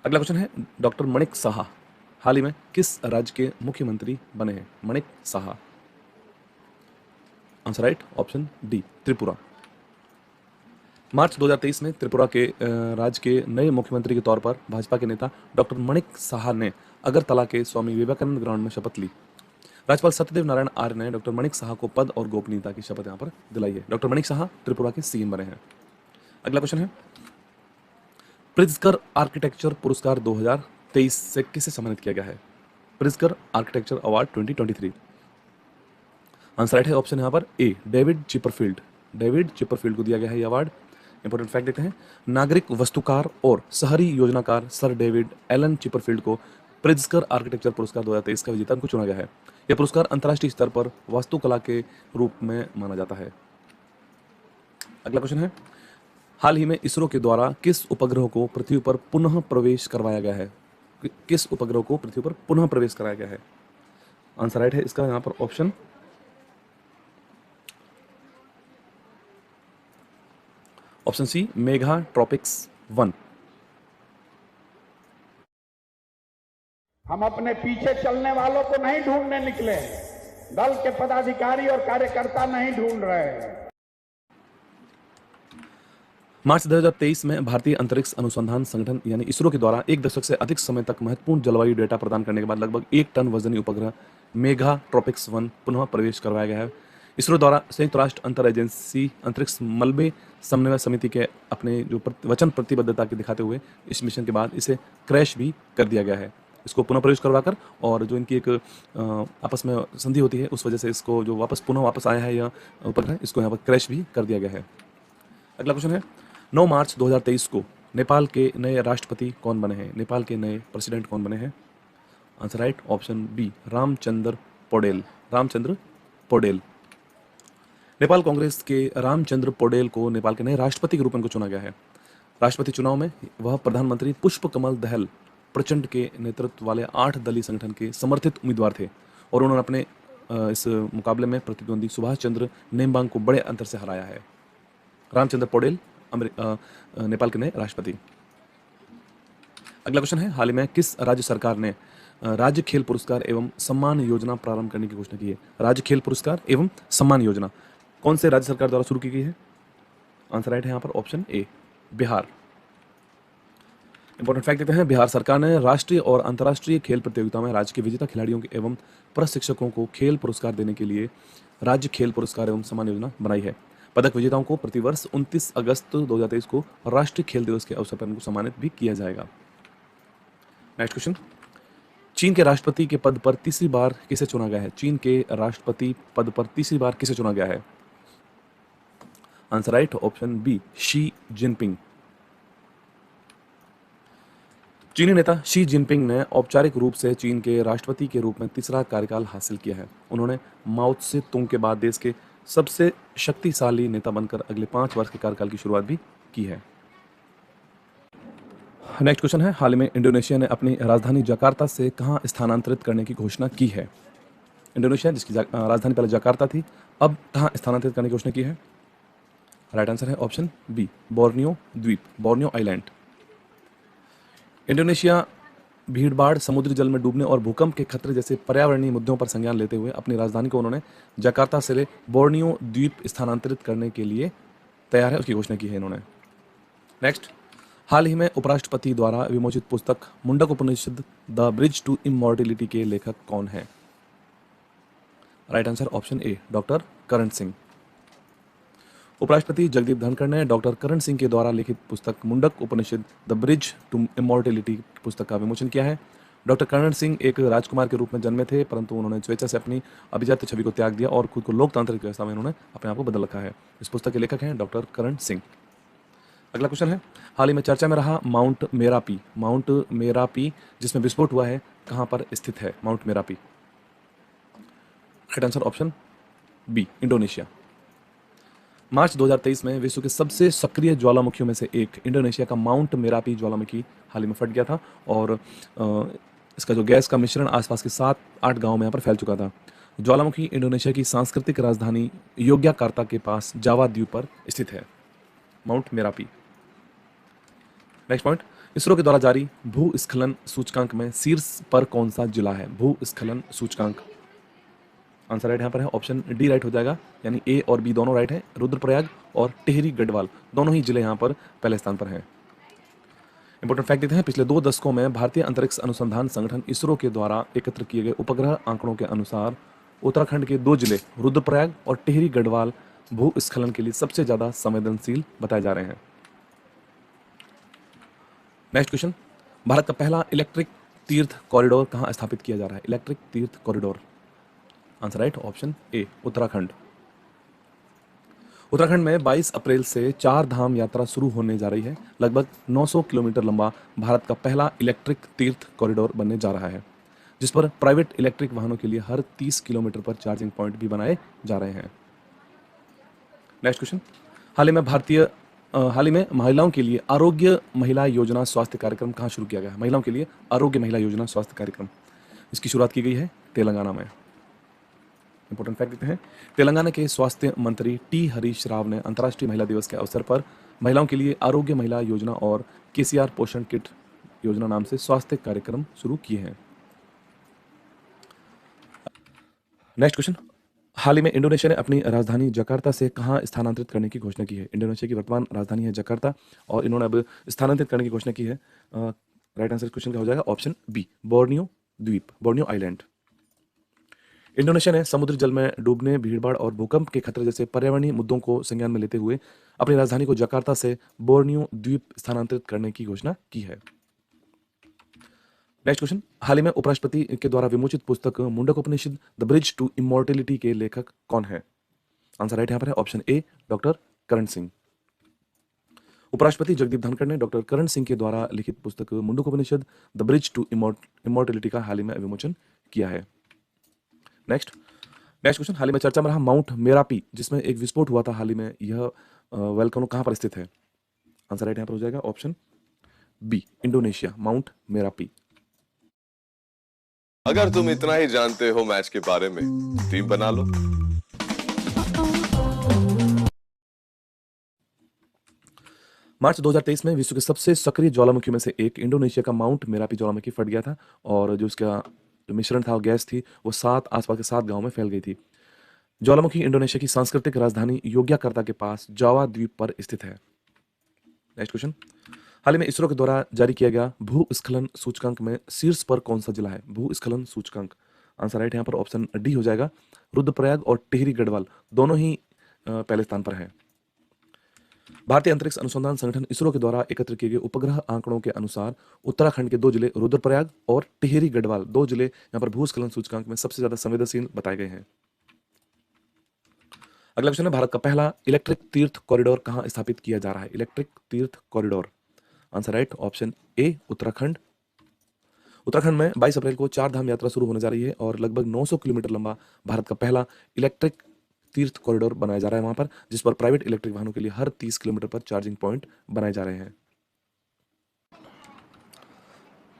अगला क्वेश्चन है, डॉक्टर मणिक साहा हाल ही में किस राज्य के मुख्यमंत्री बने हैं? Manik Saha. Answer right option D, Tripura. मार्च 2023 में त्रिपुरा के राज्य के नए मुख्यमंत्री के तौर पर भाजपा के नेता डॉक्टर मणिक साहा ने अगरतला के स्वामी विवेकानंद ग्राउंड में शपथ ली। राज्यपाल सत्यदेव नारायण आर्य ने डॉक्टर मणिक साहा को पद और गोपनीयता की शपथ यहाँ पर दिलाई है। डॉक्टर मणिक साहा त्रिपुरा के सीएम बने हैं। अगला क्वेश्चन है, प्रिज्कर आर्किटेक्चर पुरस्कार 2023 से किसे सम्मानित किया गया है? प्रिज्कर आर्किटेक्चर अवार्ड 2023। आंसर राइट है ऑप्शन यहाँ पर ए, डेविड चिपरफील्ड। डेविड चिपरफील्ड को दिया गया है ये अवार्ड। इंपॉर्टेंट फैक्ट देखते हैं, नागरिक वस्तुकार और शहरी योजनाकार सर डेविड एलन चिपरफील्ड को प्रिज्कर आर्किटेक्चर पुरस्कार 2023 का विजेता चुना गया है। यह पुरस्कार अंतर्राष्ट्रीय स्तर पर वास्तुकला के रूप में माना जाता है। अगला क्वेश्चन है, हाल ही में इसरो के द्वारा किस उपग्रह को पृथ्वी पर पुनः प्रवेश करवाया गया है? किस उपग्रह को पृथ्वी पर पुनः प्रवेश कराया गया है? आंसर राइट है इसका यहाँ पर ऑप्शन सी, मेघा ट्रॉपिक्स 1। हम अपने पीछे चलने वालों को नहीं ढूंढने निकले, दल के पदाधिकारी और कार्यकर्ता नहीं ढूंढ रहे हैं। मार्च 2023 में भारतीय अंतरिक्ष अनुसंधान संगठन यानी इसरो के द्वारा 1 दशक से अधिक समय तक महत्वपूर्ण जलवायु डेटा प्रदान करने के बाद लगभग 1 टन वजनी उपग्रह मेघा ट्रॉपिक्स 1 पुनः प्रवेश करवाया गया है। इसरो द्वारा संयुक्त राष्ट्र अंतर एजेंसी अंतरिक्ष मलबे समन्वय समिति के अपने जो वचन प्रतिबद्धता के दिखाते हुए इस मिशन के बाद इसे क्रैश भी कर दिया गया है। इसको पुनः प्रवेश करवाकर और जो इनकी एक आपस में संधि होती है उस वजह से इसको जो पुनः वापस आया है यह उपग्रह, इसको यहाँ पर क्रैश भी कर दिया गया है। अगला क्वेश्चन है 9 मार्च 2023 को नेपाल के नए राष्ट्रपति कौन बने हैं? नेपाल के नए प्रेसिडेंट कौन बने हैं? Answer right option B Ramchandra Paudel. Ramchandra Paudel. Nepal Congress के रामचंद्र पौडेल को नेपाल के नए राष्ट्रपति के रूप में चुना गया है। राष्ट्रपति चुनाव में वह प्रधानमंत्री पुष्पकमल दहल प्रचंड के नेतृत्व वाले 8 दलीय संगठन के समर्थित उम्मीदवार थे और उन्होंने अपने इस मुकाबले में प्रतिद्वंदी सुभाष चंद्र नेम्बांग को बड़े अंतर से हराया है। रामचंद्र पौडेल नेपाल के नए राष्ट्रपति। अगला क्वेश्चन है हाल ही में किस राज्य सरकार ने राज्य खेल पुरस्कार एवं सम्मान योजना प्रारंभ करने की घोषणा की है? राज्य खेल पुरस्कार एवं सम्मान योजना कौन से राज्य सरकार द्वारा शुरू की गई है? आंसर राइट है यहाँ पर option A Bihar. Important fact देते हैं, बिहार सरकार ने राष्ट्रीय और अंतर्राष्ट्रीय खेल प्रतियोगिता में राज्य के विजेता खिलाड़ियों के एवं प्रशिक्षकों को खेल पुरस्कार देने के लिए राज्य खेल पुरस्कार एवं सम्मान योजना बनाई है। पदक विजेताओं को प्रतिवर्ष 29 अगस्त 2023 को राष्ट्रीय खेल दिवस के अवसर पर उनको सम्मानित भी किया जाएगा। नेक्स्ट क्वेश्चन, चीन के राष्ट्रपति के पद पर तीसरी बार किसे चुना गया है? चीन के राष्ट्रपति पद पर तीसरी बार किसे चुना गया है? Answer right option B Xi Jinping. चीनी नेता शी जिनपिंग ने औपचारिक रूप से चीन के राष्ट्रपति के रूप में तीसरा कार्यकाल हासिल किया है। उन्होंने माओ त्से तुंग के बाद देश के सबसे शक्तिशाली नेता बनकर अगले 5 वर्ष के कार्यकाल की शुरुआत भी की है। नेक्स्ट क्वेश्चन है, हाल ही में इंडोनेशिया ने अपनी राजधानी जकार्ता से कहां स्थानांतरित करने की घोषणा की है? इंडोनेशिया जिसकी राजधानी पहले जकार्ता थी, अब कहां स्थानांतरित करने की घोषणा की है? राइट आंसर है ऑप्शन बी बोर्नियो द्वीप, बोर्नियो आइलैंड। इंडोनेशिया भीड़भाड़, समुद्री जल में डूबने और भूकंप के खतरे जैसे पर्यावरणीय मुद्दों पर संज्ञान लेते हुए अपनी राजधानी को उन्होंने जकार्ता से बोर्नियो द्वीप स्थानांतरित करने के लिए तैयार है, उसकी घोषणा की है इन्होंने। नेक्स्ट, हाल ही में उपराष्ट्रपति द्वारा विमोचित पुस्तक Mundaka Upanishad the bridge to immortality के लेखक कौन है? Right answer option A doctor Karan Singh. उपराष्ट्रपति जगदीप धनखड़ ने डॉक्टर करण सिंह के द्वारा लिखित पुस्तक Mundaka Upanishad the bridge to इमॉर्टिलिटी पुस्तक का विमोचन किया है। डॉक्टर करण सिंह एक राजकुमार के रूप में जन्मे थे, परंतु उन्होंने स्वेच्छा से अपनी अभिजात छवि को त्याग दिया और खुद को लोकतांत्रिक व्यवस्था में उन्होंने अपने आप को बदल रखा है। इस पुस्तक के लेखक हैं डॉक्टर करण सिंह। अगला क्वेश्चन है, हाल ही में चर्चा में रहा माउंट मेरापी, माउंट मेरापी जिसमें विस्फोट हुआ है, कहाँ पर स्थित है Mount Merapi? Right answer option B Indonesia. मार्च 2023 में विश्व के सबसे सक्रिय ज्वालामुखियों में से एक इंडोनेशिया का माउंट मेरापी ज्वालामुखी हाल ही में फट गया था और इसका जो गैस का मिश्रण आसपास के 7-8 गांवों में यहाँ पर फैल चुका था। ज्वालामुखी इंडोनेशिया की सांस्कृतिक राजधानी योग्याकार्ता के पास जावा द्वीप पर स्थित है, Mount Merapi. Next point, ISRO के द्वारा जारी भूस्खलन सूचकांक में शीर्ष पर कौन सा जिला है? भूस्खलन सूचकांक। आंसर राइट यहाँ पर है ऑप्शन डी राइट हो जाएगा, यानी ए और बी दोनों राइट है। रुद्रप्रयाग और टिहरी गढ़वाल दोनों ही जिले यहाँ पर पहले स्थान पर हैं। इंपॉर्टेंट फैक्ट देते हैं, पिछले 2 दशकों में भारतीय अंतरिक्ष अनुसंधान संगठन इसरो के द्वारा एकत्र किए गए उपग्रह आंकड़ों के अनुसार उत्तराखंड के 2 जिले रुद्रप्रयाग और टिहरी गढ़वाल भूस्खलन के लिए सबसे ज्यादा संवेदनशील बताए जा रहे हैं। नेक्स्ट क्वेश्चन, भारत का पहला इलेक्ट्रिक तीर्थ कॉरिडोर कहाँ स्थापित किया जा रहा है? इलेक्ट्रिक तीर्थ कॉरिडोर। आंसर राइट ऑप्शन ए उत्तराखंड। उत्तराखंड में 22 अप्रैल से 4 धाम यात्रा शुरू होने जा रही है। लगभग 900 किलोमीटर लंबा भारत का पहला इलेक्ट्रिक तीर्थ कॉरिडोर बनने जा रहा है, जिस पर प्राइवेट इलेक्ट्रिक वाहनों के लिए हर 30 किलोमीटर पर चार्जिंग पॉइंट भी बनाए जा रहे हैं। नेक्स्ट क्वेश्चन, हाल ही में महिलाओं के लिए आरोग्य महिला योजना स्वास्थ्य कार्यक्रम कहाँ शुरू किया गया है? महिलाओं के लिए आरोग्य महिला योजना स्वास्थ्य कार्यक्रम, इसकी शुरुआत की गई है तेलंगाना में। इंपॉर्टेंट फैक्ट देते हैं, तेलंगाना के स्वास्थ्य मंत्री टी हरीश राव ने अंतर्राष्ट्रीय महिला दिवस के अवसर पर महिलाओं के लिए आरोग्य महिला योजना और केसीआर पोषण किट योजना नाम से स्वास्थ्य कार्यक्रम शुरू किए हैं। नेक्स्ट क्वेश्चन, हाल ही में इंडोनेशिया ने अपनी राजधानी जकार्ता से कहाँ स्थानांतरित करने की घोषणा की है? इंडोनेशिया की वर्तमान राजधानी है जकार्ता और इन्होंने अब स्थानांतरित करने की घोषणा की है। राइट आंसर क्वेश्चन का हो जाएगा ऑप्शन बी, बोर्नियो द्वीप, बोर्नियो आइलैंड। इंडोनेशिया ने समुद्री जल में डूबने, भीड़भाड़ और भूकंप के खतरे जैसे पर्यावरणीय मुद्दों को संज्ञान में लेते हुए अपनी राजधानी को जकार्ता से बोर्नियो द्वीप स्थानांतरित करने की घोषणा की है। नेक्स्ट क्वेश्चन, हाल ही में उपराष्ट्रपति के द्वारा विमोचित पुस्तक Mundakopanishad the bridge to immortality के लेखक कौन है? आंसर राइट यहां पर है option A, doctor Karan Singh. उपराष्ट्रपति जगदीप धनखड़ ने डॉक्टर करण सिंह के द्वारा लिखित पुस्तक Mundakopanishad the bridge to immortality का हाल ही में विमोचन किया है। नेक्स्ट क्वेश्चन, हाल ही में चर्चा में रहा माउंट मेरापी जिसमें एक विस्फोट हुआ था हाल ही में, यह वोल्केनो कहां पर स्थित है? आंसर राइट यहां पर हो जाएगा option B, Indonesia, Mount Merapi. अगर तुम इतना ही जानते हो मैच के बारे में, टीम बना लो। मार्च 2023 में विश्व के सबसे सक्रिय ज्वालामुखी में से एक इंडोनेशिया का माउंट मेरापी ज्वालामुखी फट गया था और जो उसका जो मिश्रण था, गैस थी, वो आसपास के 7 गांवों में फैल गई थी। ज्वालामुखी इंडोनेशिया की सांस्कृतिक राजधानी योग्याकर्ता के पास जावा द्वीप पर स्थित है। नेक्स्ट क्वेश्चन, हाल ही में इसरो के द्वारा जारी किया गया भूस्खलन सूचकांक में शीर्ष पर कौन सा जिला है? भूस्खलन सूचकांक, आंसर राइट यहाँ पर ऑप्शन डी हो जाएगा। रुद्रप्रयाग और टिहरी गढ़वाल दोनों ही पहले स्थान पर है। भारतीय अंतरिक्ष अनुसंधान संगठन इसरो के द्वारा एकत्र किए गए उपग्रह आंकड़ों के अनुसार उत्तराखंड के 2 जिले रुद्रप्रयाग और टिहरी गढ़वाल 2 जिले यहाँ पर भूस्खलन सूचकांक में सबसे ज्यादा संवेदनशील बताए गए हैं। अगला क्वेश्चन है, भारत का पहला इलेक्ट्रिक तीर्थ कॉरिडोर कहां स्थापित किया जा रहा है? इलेक्ट्रिक तीर्थ कॉरिडोर, आंसर राइट ऑप्शन ए, उत्तराखंड। उत्तराखंड में 22 अप्रैल को 4 धाम यात्रा शुरू होने जा रही है और लगभग 900 किलोमीटर लंबा भारत का पहला इलेक्ट्रिक तीर्थ कॉरिडोर बनाया जा रहा है वहां पर, जिस पर प्राइवेट इलेक्ट्रिक वाहनों के लिए हर 30 किलोमीटर पर चार्जिंग पॉइंट बनाए जा रहे हैं।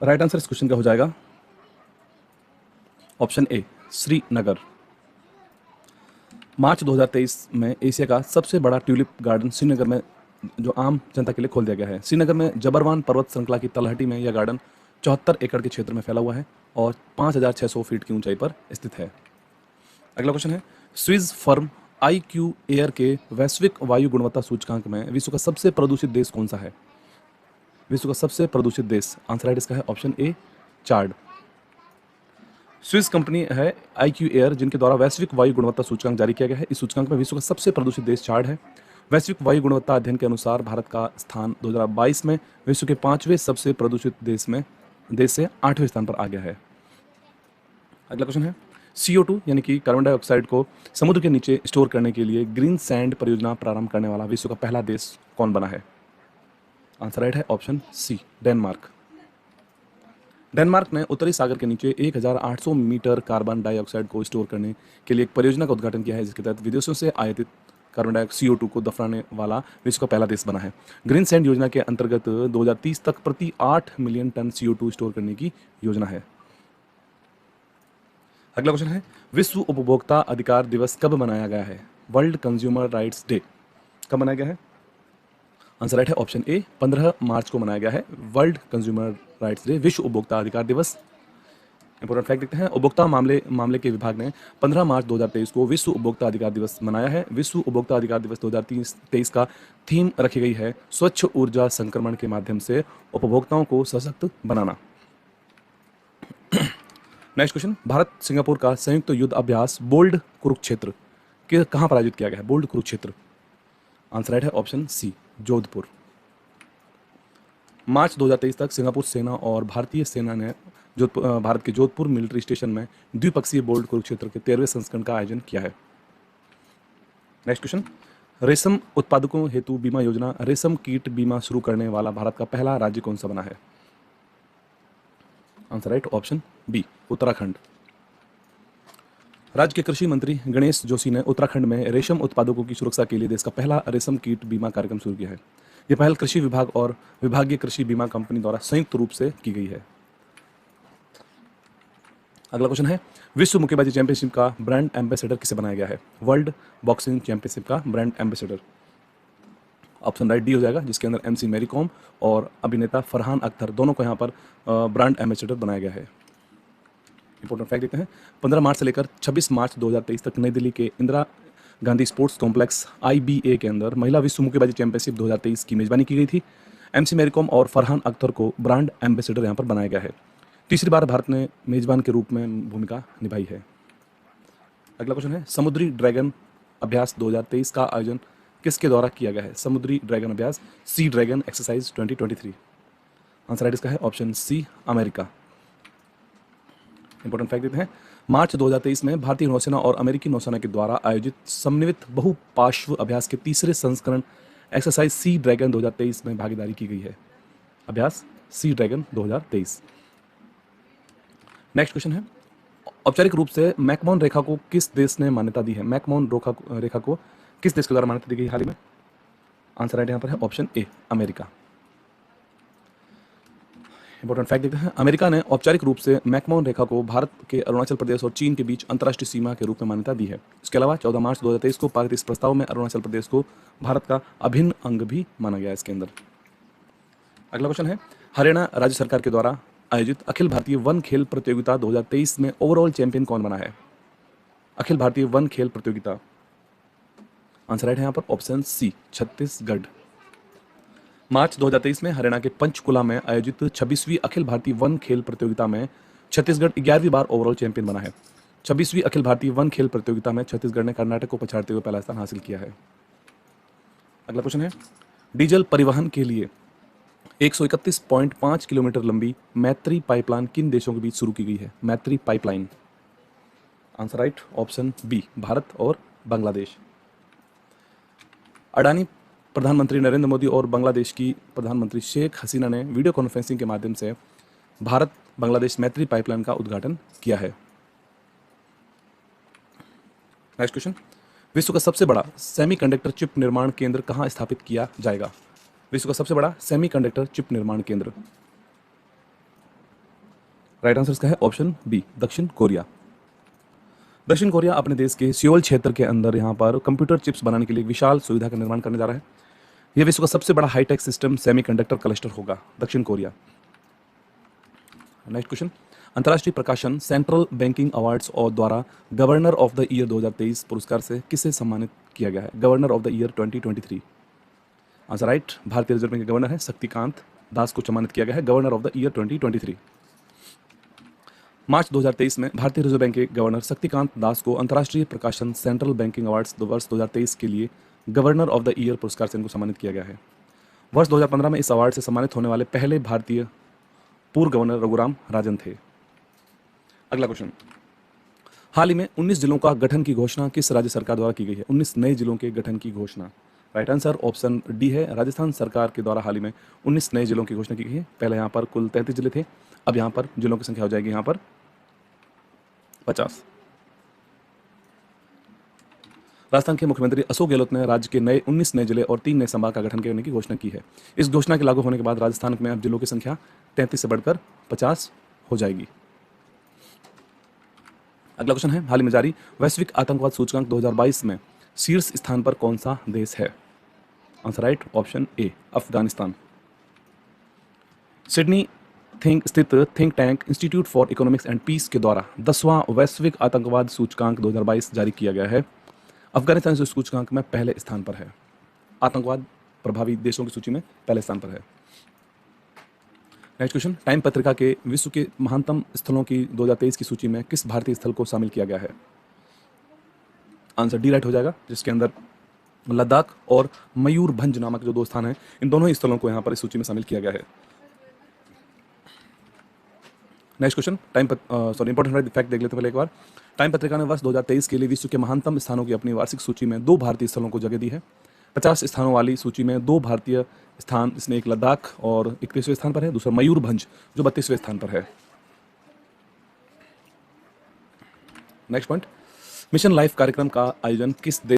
राइट आंसर इस क्वेश्चन का हो जाएगा ऑप्शन ए, श्रीनगर। मार्च 2023 में एशिया का सबसे बड़ा ट्यूलिप गार्डन श्रीनगर में जो आम जनता के लिए खोल दिया गया है। श्रीनगर में जबरवान पर्वत श्रृंखला की तलहटी में यह गार्डन 74 एकड़ के क्षेत्र में फैला हुआ है और 5,600 फीट की ऊंचाई पर स्थित है। अगला क्वेश्चन है, स्विस फर्म IQ एयर के वैश्विक वायु गुणवत्ता सूचकांक में विश्व का सबसे प्रदूषित देश कौन सा है? विश्व का सबसे प्रदूषित देश, आंसर राइट इसका है ऑप्शन ए, चाड। स्विस कंपनी है IQ एयर जिनके द्वारा वैश्विक वायु गुणवत्ता सूचकांक जारी किया गया है। इस सूचकांक में विश्व का सबसे प्रदूषित देश चाड है। वैश्विक वायु गुणवत्ता अध्ययन के अनुसार भारत का स्थान 2022 में विश्व के 5वें सबसे प्रदूषित देश से 8वें स्थान पर आ गया है। अगला क्वेश्चन है, CO2 यानी कि कार्बन डाइऑक्साइड को समुद्र के नीचे स्टोर करने के लिए ग्रीन सैंड परियोजना प्रारंभ करने वाला विश्व का पहला देश कौन बना है? आंसर राइट है ऑप्शन सी, डेनमार्क। डेनमार्क ने उत्तरी सागर के नीचे 1,800 मीटर कार्बन डाइऑक्साइड को स्टोर करने के लिए एक परियोजना का उद्घाटन किया है, जिसके तहत विदेशों से आयातित कार्बन डाइऑक्साइड CO2 को दफनाने वाला विश्व का पहला देश बना है। ग्रीन सैंड योजना के अंतर्गत 2030 तक प्रति 8 मिलियन टन CO2 स्टोर करने की योजना है। अगला क्वेश्चन है, विश्व उपभोक्ता अधिकार दिवस कब मनाया गया है? वर्ल्ड कंज्यूमर राइट्स डे कब मनाया गया है? आंसर राइट है ऑप्शन ए, 15 मार्च को मनाया गया है वर्ल्ड कंज्यूमर राइट्स डे, विश्व उपभोक्ता अधिकार दिवस। इंपॉर्टेंट फैक्ट देखते हैं, उपभोक्ता मामले के विभाग ने 15 मार्च 2023 को विश्व उपभोक्ता अधिकार दिवस मनाया है। विश्व उपभोक्ता अधिकार दिवस 2023 का थीम रखी गई है स्वच्छ ऊर्जा संक्रमण के माध्यम से उपभोक्ताओं को सशक्त बनाना। नेक्स्ट क्वेश्चन, भारत सिंगापुर का संयुक्त युद्ध अभ्यास बोल्ड कुरुक्षेत्र कहां पर आयोजित किया गया है? बोल्ड कुरुक्षेत्र, आंसर राइट है ऑप्शन सी, जोधपुर। मार्च 2023 तक सिंगापुर सेना और भारतीय सेना ने भारत के जोधपुर मिलिट्री स्टेशन में द्विपक्षीय बोल्ड कुरुक्षेत्र के 13वें संस्करण का आयोजन किया है। नेक्स्ट क्वेश्चन, रेशम उत्पादकों हेतु बीमा योजना रेशम कीट बीमा शुरू करने वाला भारत का पहला राज्य कौन सा बना है? Answer right option B, Uttarakhand. राज्य के कृषि मंत्री गणेश जोशी ने उत्तराखंड में रेशम उत्पादकों की सुरक्षा के लिए देश का पहला रेशम कीट बीमा कार्यक्रम शुरू किया है। यह पहल कृषि विभाग और विभागीय कृषि बीमा कंपनी द्वारा संयुक्त रूप से की गई है। अगला क्वेश्चन है, विश्व मुक्केबाजी चैंपियनशिप का ब्रांड एम्बेसडर किसे बनाया गया है? वर्ल्ड बॉक्सिंग चैंपियनशिप का brand ambassador, option right D हो जाएगा, जिसके अंदर MC मैरी कॉम और अभिनेता फरहान अख्तर दोनों को यहाँ पर ब्रांड एम्बेसडर बनाया गया है। इंपॉर्टेंट फैक्ट देखते हैं। 15 मार्च से लेकर 26 मार्च 2023 तक नई दिल्ली के Indira Gandhi sports complex IBA के अंदर महिला विश्व मुक्केबाजी चैंपियनशिप 2023 की मेजबानी की गई थी। MC मैरी कॉम और फरहान अख्तर को ब्रांड एम्बेसडर यहाँ पर बनाया गया है। तीसरी बार भारत ने मेजबान के रूप में भूमिका निभाई है। अगला क्वेश्चन है, समुद्री ड्रैगन अभ्यास 2023 का आयोजन किसके द्वारा किया गया है? समुद्री ड्रैगन अभ्यास, sea dragon exercise 2023। Answer right इसका है option C, America. Important fact देते हैं, मार्च 2023 में भारतीय नौसेना और अमेरिकी नौसेना के द्वारा आयोजित समन्वित बहुपार्श्व अभ्यास के तीसरे संस्करण एक्सरसाइज सी ड्रैगन 2023 में भागीदारी की गई है। अभ्यास सी ड्रैगन 2023। नेक्स्ट क्वेश्चन है, औपचारिक रूप से मैकमोहन रेखा को किस देश ने मान्यता दी है? मैकमोहन रेखा को किस देश के द्वारा मान्यता दी गई हाल ही में? आंसर राइट यहाँ पर है ऑप्शन ए, अमेरिका। इंपॉर्टेंट फैक्ट देखते हैं, अमेरिका ने औपचारिक रूप से मैकमोहन रेखा को भारत के अरुणाचल प्रदेश और चीन के बीच अंतर्राष्ट्रीय सीमा के रूप में मान्यता दी है। इसके अलावा 14 मार्च 2023 को पारित इस प्रस्ताव में अरुणाचल प्रदेश को भारत का अभिन्न अंग भी माना गया है इसके अंदर। अगला क्वेश्चन है, हरियाणा राज्य सरकार के द्वारा आयोजित अखिल भारतीय वन खेल प्रतियोगिता 2023 में ओवरऑल चैंपियन कौन बना है? अखिल भारतीय वन खेल प्रतियोगिता। आंसर राइट है यहाँ पर ऑप्शन सी, छत्तीसगढ़। मार्च 2023 में हरियाणा के पंचकुला में आयोजित 26वीं अखिल भारतीय वन खेल प्रतियोगिता में छत्तीसगढ़ 11वीं बार ओवरऑल चैंपियन बना है। 26वीं अखिल भारतीय वन खेल प्रतियोगिता में छत्तीसगढ़ ने कर्नाटक को पछाड़ते हुए पहला स्थान हासिल किया है। अगला क्वेश्चन है, डीजल परिवहन के लिए 131.5 किलोमीटर लंबी मैत्री पाइपलाइन किन देशों के बीच शुरू की गई है? Maitri pipeline. Answer right option B, Bharat और बांग्लादेश। अडानी प्रधानमंत्री नरेंद्र मोदी और बांग्लादेश की प्रधानमंत्री शेख हसीना ने वीडियो कॉन्फ्रेंसिंग के माध्यम से भारत बांग्लादेश मैत्री पाइपलाइन का उद्घाटन किया है। नेक्स्ट क्वेश्चन, विश्व का सबसे बड़ा सेमीकंडक्टर चिप निर्माण केंद्र कहां स्थापित किया जाएगा? विश्व का सबसे बड़ा सेमीकंडक्टर चिप निर्माण केंद्र। राइट आंसर इसका है ऑप्शन बी, दक्षिण कोरिया। दक्षिण कोरिया अपने देश के सियोल क्षेत्र के अंदर यहाँ पर कंप्यूटर चिप्स बनाने के लिए एक विशाल सुविधा का निर्माण करने जा रहा है। यह विश्व का सबसे बड़ा हाईटेक सिस्टम सेमीकंडक्टर क्लस्टर होगा, दक्षिण कोरिया। नेक्स्ट क्वेश्चन, अंतर्राष्ट्रीय प्रकाशन सेंट्रल बैंकिंग अवार्ड्स और द्वारा गवर्नर ऑफ द ईयर 2023 पुरस्कार से किसे सम्मानित किया गया है? Governor of the year 2023। Answer right, भारतीय रिजर्व बैंक के गवर्नर है शक्तिकांत दास को सम्मानित किया गया है गवर्नर ऑफ द ईयर 2023। मार्च 2023 में भारतीय रिजर्व बैंक के गवर्नर शक्तिकांत दास को अंतर्राष्ट्रीय प्रकाशन सेंट्रल बैंकिंग अवार्ड्स वर्ष 2023 के लिए गवर्नर ऑफ द ईयर पुरस्कार से इनको सम्मानित किया गया है। वर्ष 2015 में इस अवार्ड से सम्मानित होने वाले पहले भारतीय पूर्व गवर्नर रघुराम राजन थे। अगला क्वेश्चन, हाल ही में 19 जिलों का गठन की घोषणा किस राज्य सरकार द्वारा की गई है? 19 नए जिलों के गठन की घोषणा। राइट आंसर ऑप्शन डी है, राजस्थान सरकार के द्वारा हाल ही में 19 नए जिलों की घोषणा की गई है। पहले यहाँ पर कुल 33 जिले थे, अब यहाँ पर जिलों की संख्या हो जाएगी यहाँ पर 50। राजस्थान के मुख्यमंत्री अशोक गहलोत ने राज्य के नए 19 नए जिले और 3 नए संभाग का गठन करने की घोषणा की है। इस घोषणा के लागू होने के बाद राजस्थान में अब जिलों की संख्या 33 से बढ़कर 50 हो जाएगी। अगला क्वेश्चन है, हाल ही में जारी वैश्विक आतंकवाद सूचकांक 2022 में शीर्ष स्थान पर कौन सा देश है? Answer right option A, Afghanistan. Sydney स्थित think tank Institute for Economics and Peace के द्वारा 10वां वैश्विक आतंकवाद सूचकांक 2022 जारी किया गया है। अफगानिस्तान इस सूचकांक में पहले स्थान पर है, आतंकवाद प्रभावित देशों की सूची में पहले स्थान पर है। नेक्स्ट क्वेश्चन, टाइम पत्रिका के विश्व के महानतम स्थलों की 2023 की सूची में किस भारतीय स्थल को शामिल किया गया है? आंसर डी राइट हो जाएगा, जिसके अंदर लद्दाख और मयूरभंज नामक जो 2 स्थान हैं, इन दोनों ही स्थलों को यहाँ पर इस सूची में शामिल किया गया है। नेक्स्ट क्वेश्चन, इंपॉर्टेंट फैक्ट देख लेते हैं पहले एक बार। टाइम पत्रिका ने वर्ष 2023 के लिए विश्व के महानतम स्थानों की अपनी वार्षिक सूची में 2 भारतीय स्थलों को जगह दी है। 50 स्थानों वाली सूची में 2 भारतीय स्थान, इसमें एक लद्दाख और 31वें स्थान पर है, दूसरा मयूरभंज जो 32वें स्थान पर है। नेक्स्ट पॉइंट, मिशन लाइफ कार्यक्रम का आयोजन किस देश